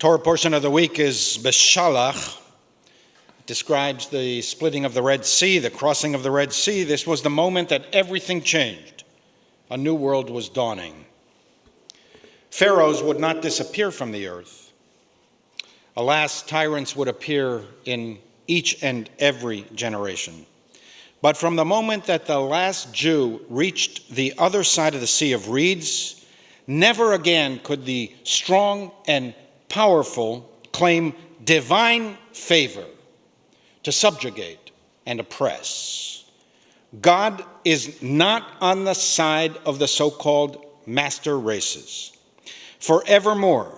Torah portion of the week is Beshalach. It describes the splitting of the Red Sea, the crossing of the Red Sea. This was the moment that everything changed. A new world was dawning. Pharaohs would not disappear from the earth. Alas, tyrants would appear in each and every generation. But from the moment that the last Jew reached the other side of the Sea of Reeds, never again could the strong and powerful claim divine favor to subjugate and oppress. God is not on the side of the so-called master races. Forevermore,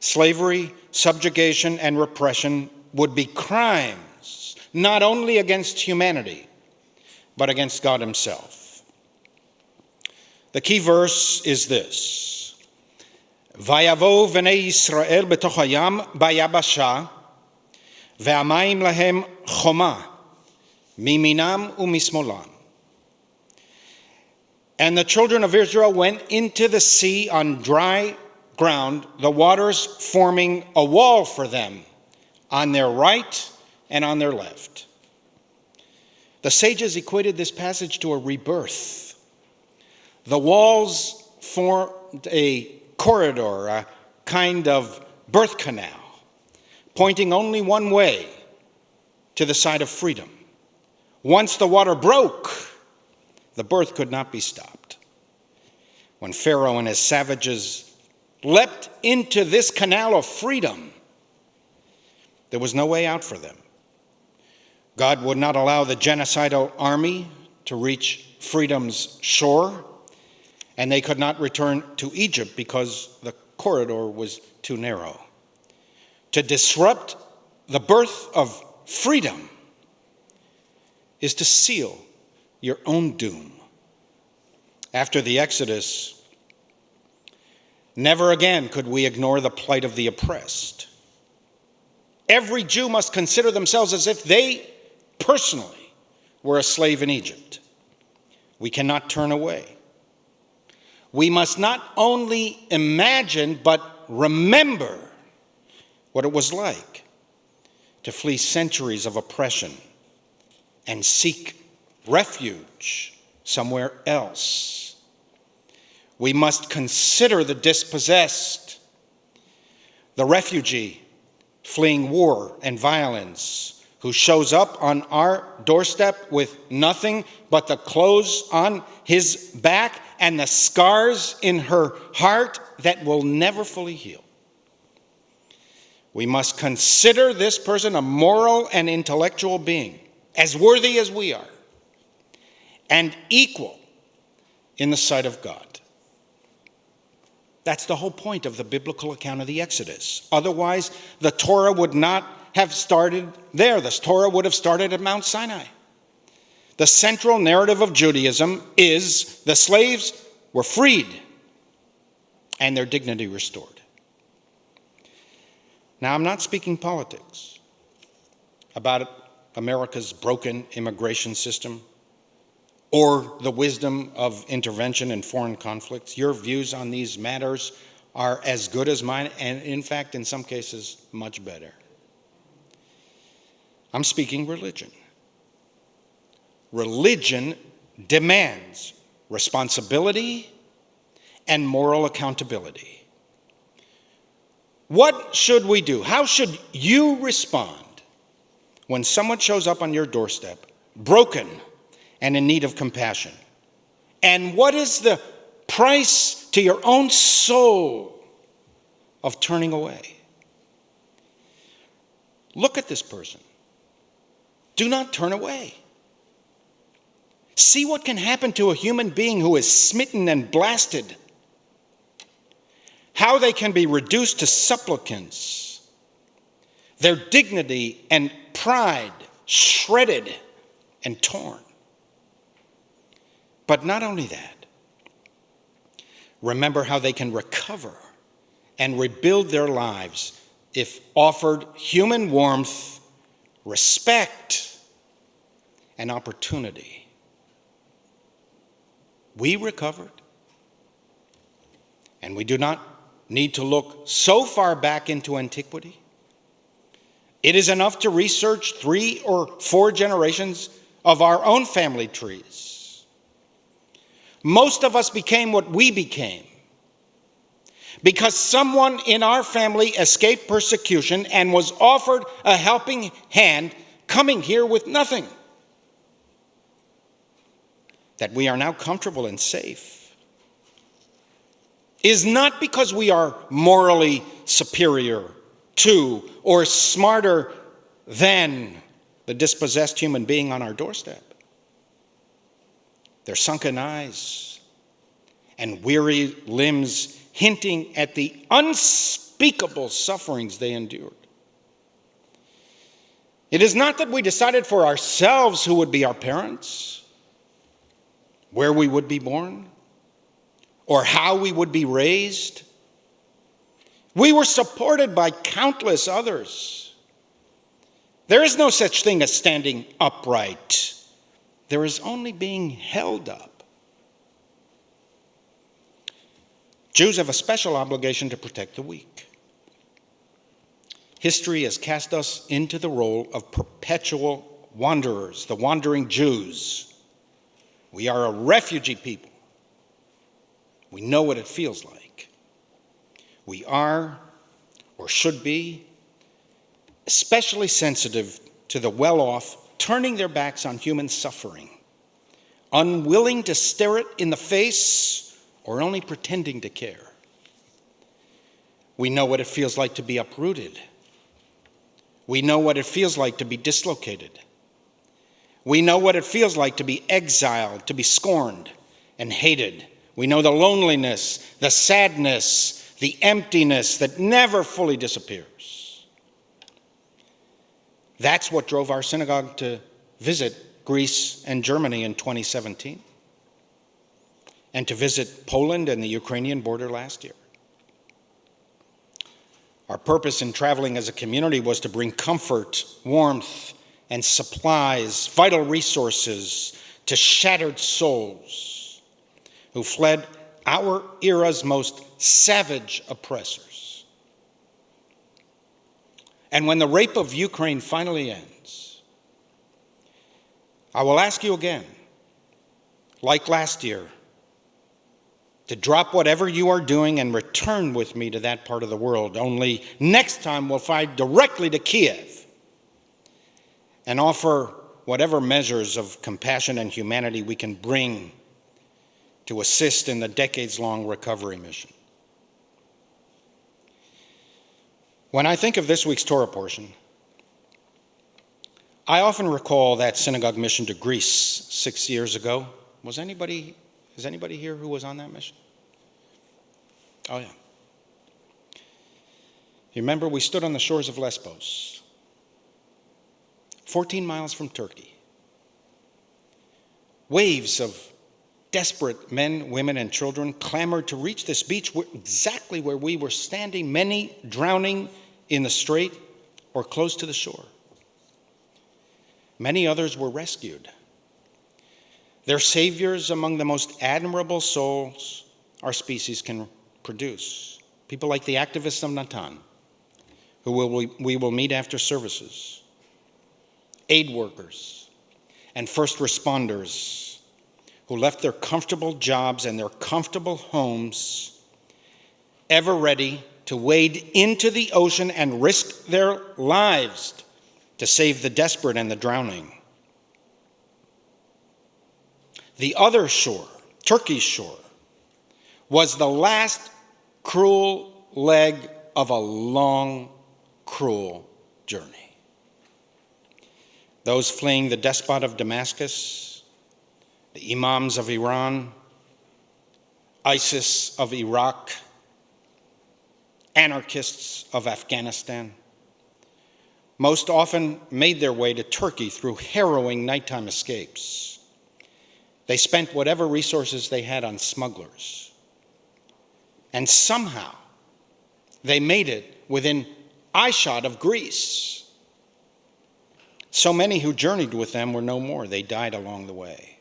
slavery, subjugation, and repression would be crimes, not only against humanity, but against God himself. The key verse is this: Vayavo v'nei Yisrael b'toch hayam bayabasha, ve'amayim lahem choma, miminam u'mismolan. And the children of Israel went into the sea on dry ground, the waters forming a wall for them on their right and on their left. The sages equated this passage to a rebirth. The walls formed a corridor, a kind of birth canal, pointing only one way, to the side of freedom. Once the water broke, the birth could not be stopped. When Pharaoh and his savages leapt into this canal of freedom, there was no way out for them. God would not allow the genocidal army to reach freedom's shore, and they could not return to Egypt because the corridor was too narrow. To disrupt the birth of freedom is to seal your own doom. After the Exodus, never again could we ignore the plight of the oppressed. Every Jew must consider themselves as if they personally were a slave in Egypt. We cannot turn away. We must not only imagine, but remember what it was like to flee centuries of oppression and seek refuge somewhere else. We must consider the dispossessed, the refugee fleeing war and violence, who shows up on our doorstep with nothing but the clothes on his back and the scars in her heart that will never fully heal. We must consider this person a moral and intellectual being, as worthy as we are, and equal in the sight of God. That's the whole point of the biblical account of the Exodus. Otherwise, the Torah would not have started there. The Torah would have started at Mount Sinai. The central narrative of Judaism is the slaves were freed and their dignity restored. Now, I'm not speaking politics about America's broken immigration system or the wisdom of intervention in foreign conflicts. Your views on these matters are as good as mine, and in fact, in some cases, much better. I'm speaking religion. Religion demands responsibility and moral accountability. What should we do? How should you respond when someone shows up on your doorstep, broken and in need of compassion? And what is the price to your own soul of turning away? Look at this person. Do not turn away. See what can happen to a human being who is smitten and blasted. How they can be reduced to supplicants. Their dignity and pride shredded and torn. But not only that. Remember how they can recover and rebuild their lives if offered human warmth, respect, and opportunity. We recovered, and we do not need to look so far back into antiquity. It is enough to research 3 or 4 generations of our own family trees. Most of us became what we became because someone in our family escaped persecution and was offered a helping hand coming here with nothing. That we are now comfortable and safe is not because we are morally superior to or smarter than the dispossessed human being on our doorstep. Their sunken eyes and weary limbs hinting at the unspeakable sufferings they endured. It is not that we decided for ourselves who would be our parents, where we would be born, or how we would be raised. We were supported by countless others. There is no such thing as standing upright. There is only being held up. Jews have a special obligation to protect the weak. History has cast us into the role of perpetual wanderers, the wandering Jews. We are a refugee people. We know what it feels like. We are, or should be, especially sensitive to the well-off turning their backs on human suffering, unwilling to stare it in the face or only pretending to care. We know what it feels like to be uprooted. We know what it feels like to be dislocated. We know what it feels like to be exiled, to be scorned and hated. We know the loneliness, the sadness, the emptiness that never fully disappears. That's what drove our synagogue to visit Greece and Germany in 2017, and to visit Poland and the Ukrainian border last year. Our purpose in traveling as a community was to bring comfort, warmth, and supplies, vital resources to shattered souls who fled our era's most savage oppressors. And when the rape of Ukraine finally ends, I will ask you again, like last year, to drop whatever you are doing and return with me to that part of the world. Only next time we'll fly directly to Kiev and offer whatever measures of compassion and humanity we can bring to assist in the decades-long recovery mission. When I think of this week's Torah portion, I often recall that synagogue mission to Greece 6 years ago. Is anybody here who was on that mission? Oh, yeah. You remember we stood on the shores of Lesbos, 14 miles from Turkey. Waves of desperate men, women, and children clamored to reach this beach exactly where we were standing, many drowning in the strait or close to the shore. Many others were rescued. They're saviors among the most admirable souls our species can produce. People like the activists of Natan, who we will meet after services, aid workers, and first responders who left their comfortable jobs and their comfortable homes, ever ready to wade into the ocean and risk their lives to save the desperate and the drowning. The other shore, Turkey's shore, was the last cruel leg of a long, cruel journey. Those fleeing the despot of Damascus, the imams of Iran, ISIS of Iraq, anarchists of Afghanistan, most often made their way to Turkey through harrowing nighttime escapes. They spent whatever resources they had on smugglers. And somehow, they made it within eyeshot of Greece. So many who journeyed with them were no more. They died along the way.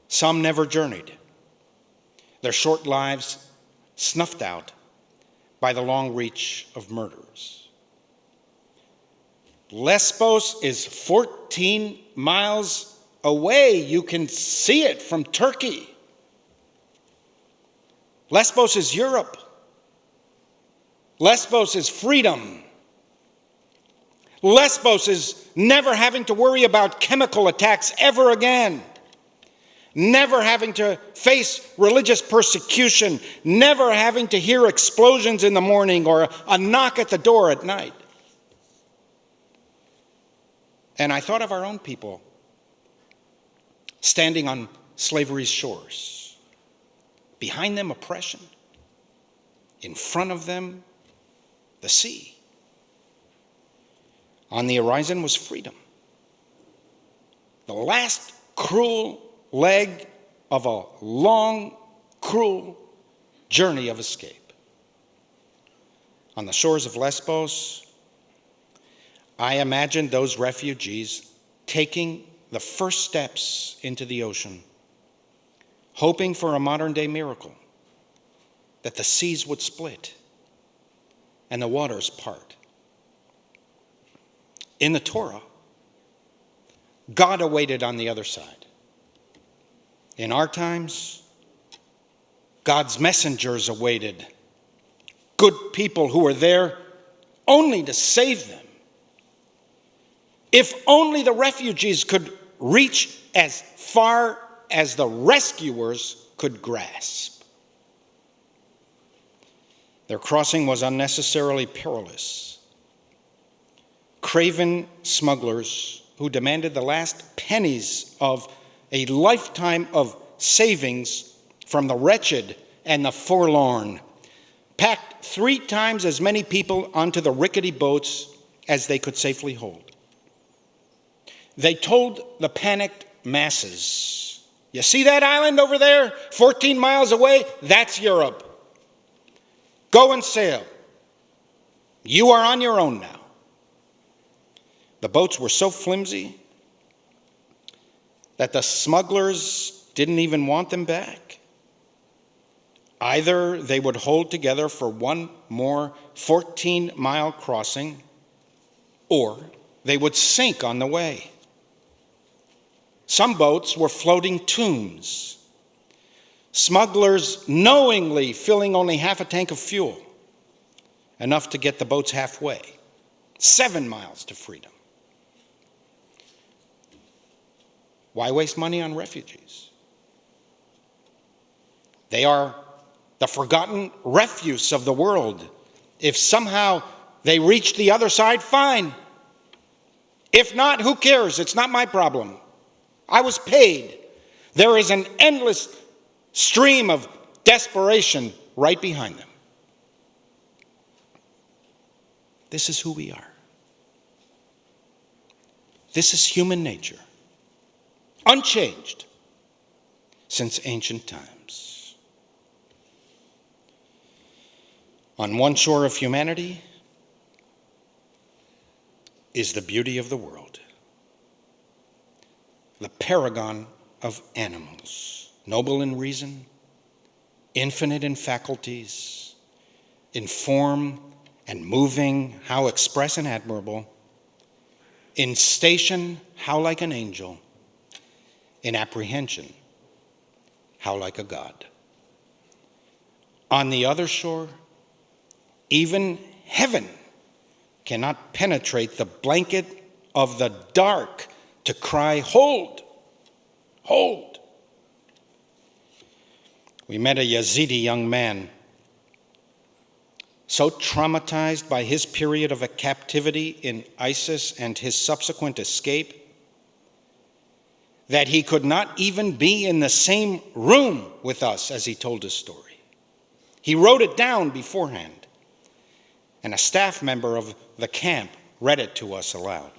Some never journeyed. Their short lives snuffed out by the long reach of murderers. Lesbos is 14 miles away. You can see it from Turkey. Lesbos is Europe. Lesbos is freedom. Lesbos is never having to worry about chemical attacks ever again. Never having to face religious persecution. Never having to hear explosions in the morning or a knock at the door at night. And I thought of our own people standing on slavery's shores. Behind them, oppression. In front of them, the sea. On the horizon was freedom. The last cruel leg of a long, cruel journey of escape. On the shores of Lesbos, I imagined those refugees taking the first steps into the ocean, hoping for a modern-day miracle, that the seas would split and the waters part. In the Torah, God awaited on the other side. In our times, God's messengers awaited, good people who were there only to save them. If only the refugees could reach as far as the rescuers could grasp. Their crossing was unnecessarily perilous. Craven smugglers who demanded the last pennies of a lifetime of savings from the wretched and the forlorn packed 3 times as many people onto the rickety boats as they could safely hold. They told the panicked masses, "You see that island over there, 14 miles away? That's Europe. Go and sail. You are on your own now." The boats were so flimsy that the smugglers didn't even want them back. Either they would hold together for one more 14-mile crossing, or they would sink on the way. Some boats were floating tombs. Smugglers knowingly filling only half a tank of fuel, enough to get the boats halfway, 7 miles to freedom. Why waste money on refugees? They are the forgotten refuse of the world. If somehow they reach the other side, fine. If not, who cares? It's not my problem. I was paid. There is an endless stream of desperation right behind them. This is who we are. This is human nature, unchanged since ancient times. On one shore of humanity is the beauty of the world, the paragon of animals, noble in reason, infinite in faculties, in form and moving, how express and admirable, in station, how like an angel, in apprehension, how like a god. On the other shore, even heaven cannot penetrate the blanket of the dark to cry, "Hold, hold." We met a Yazidi young man, so traumatized by his period of a captivity in ISIS and his subsequent escape that he could not even be in the same room with us as he told his story. He wrote it down beforehand, and a staff member of the camp read it to us aloud.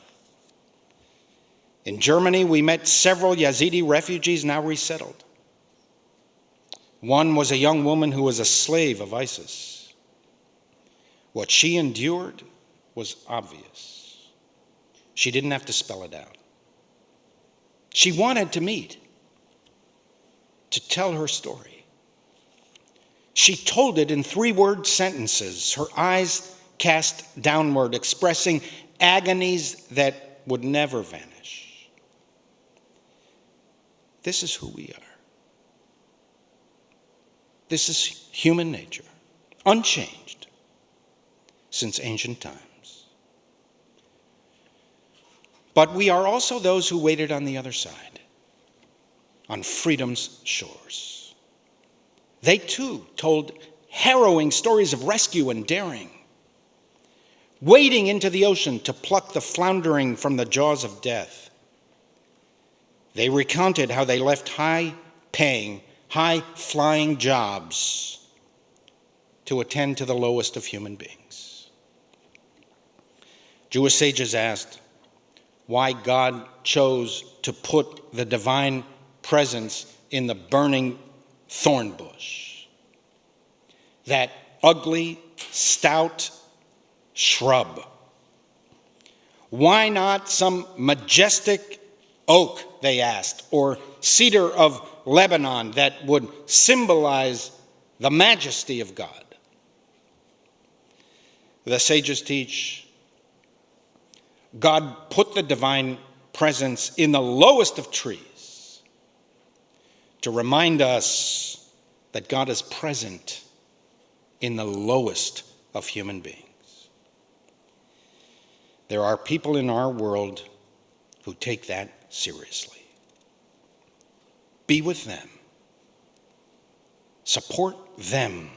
In Germany, we met several Yazidi refugees now resettled. One was a young woman who was a slave of ISIS. What she endured was obvious. She didn't have to spell it out. She wanted to meet, to tell her story. She told it in 3-word sentences, her eyes cast downward, expressing agonies that would never vanish. This is who we are. This is human nature, unchanged since ancient times. But we are also those who waited on the other side, on freedom's shores. They too told harrowing stories of rescue and daring, wading into the ocean to pluck the floundering from the jaws of death. They recounted how they left high-paying, high-flying jobs to attend to the lowest of human beings. Jewish sages asked why God chose to put the divine presence in the burning thorn bush, that ugly, stout shrub. Why not some majestic oak, they asked, or cedar of Lebanon that would symbolize the majesty of God? The sages teach God put the divine presence in the lowest of trees to remind us that God is present in the lowest of human beings. There are people in our world who take that seriously. Be with them. Support them.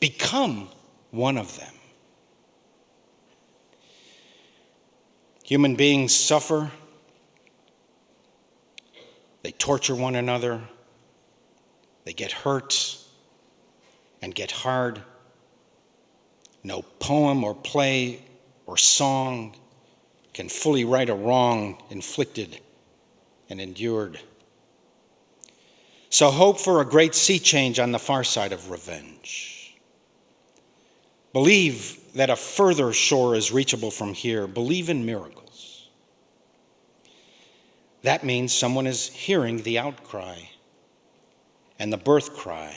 Become one of them. Human beings suffer. They torture one another. They get hurt and get hard. No poem or play or song can fully right a wrong inflicted and endured. So hope for a great sea change on the far side of revenge. Believe that a further shore is reachable from here. Believe in miracles. That means someone is hearing the outcry and the birth cry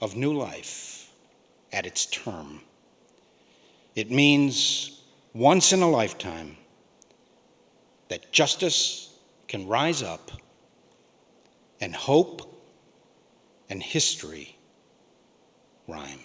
of new life at its term. It means once in a lifetime that justice can rise up and hope and history rhyme.